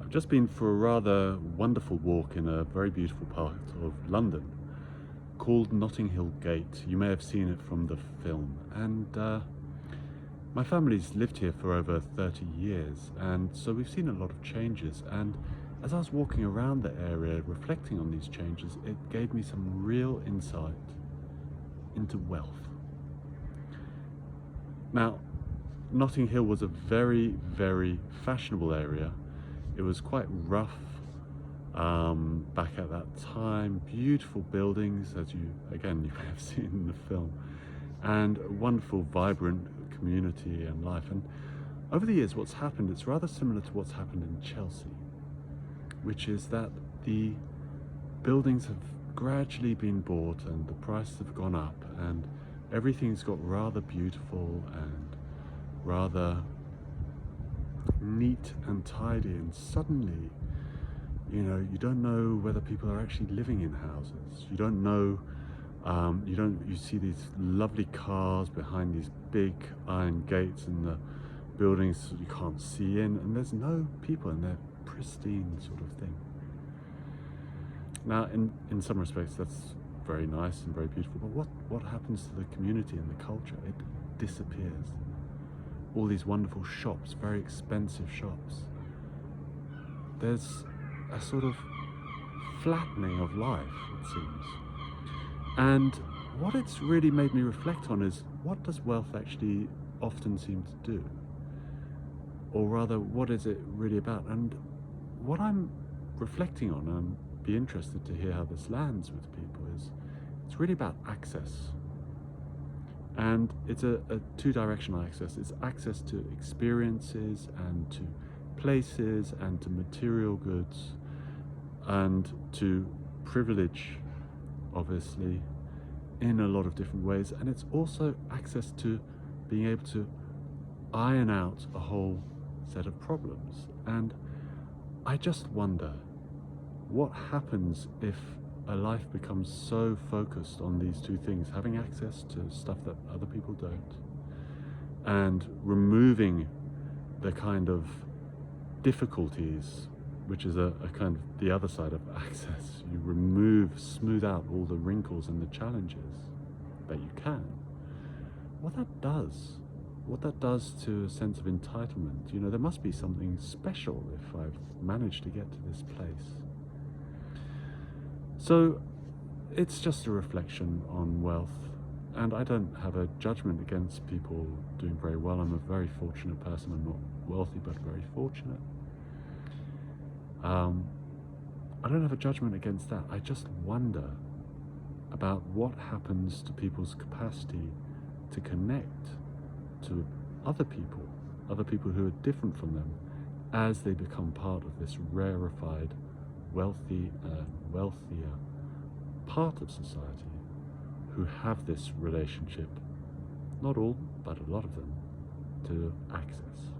I've just been for a rather wonderful walk in a very beautiful part of London called Notting Hill Gate. You may have seen it from the film. And my family's lived here for over 30 years, and so we've seen a lot of changes. And as I was walking around the area, reflecting on these changes, it gave me some real insight into wealth. Now, Notting Hill was a very, very fashionable area. It was quite rough back at that time. Beautiful buildings, as you may have seen in the film, and a wonderful, vibrant community and life. And over the years, what's happened, it's rather similar to what's happened in Chelsea, which is that the buildings have gradually been bought and the prices have gone up, and everything's got rather beautiful and rather neat and tidy, and suddenly, you don't know whether people are actually living in houses. You don't know, you see these lovely cars behind these big iron gates and the buildings you can't see in, and there's no people, and they're pristine sort of thing. Now, in some respects, that's very nice and very beautiful, but what happens to the community and the culture? It disappears. All these wonderful shops, very expensive shops. There's a sort of flattening of life, it seems. And what it's really made me reflect on is, what does wealth actually often seem to do? Or rather, what is it really about? And what I'm reflecting on, and be interested to hear how this lands with people, is it's really about access. And it's a two-directional access. It's access to experiences and to places and to material goods and to privilege, obviously, in a lot of different ways. And it's also access to being able to iron out a whole set of problems. And I just wonder, what happens if a life becomes so focused on these two things, having access to stuff that other people don't, and removing the kind of difficulties, which is a kind of the other side of access. You smooth out all the wrinkles and the challenges that you can. What that does to a sense of entitlement. There must be something special if I've managed to get to this place. So it's just a reflection on wealth, and I don't have a judgment against people doing very well. I'm a very fortunate person. I'm not wealthy, but very fortunate. I don't have a judgment against that. I just wonder about what happens to people's capacity to connect to other people who are different from them, as they become part of this rarefied, wealthy and wealthier part of society, who have this relationship, not all, but a lot of them, to access.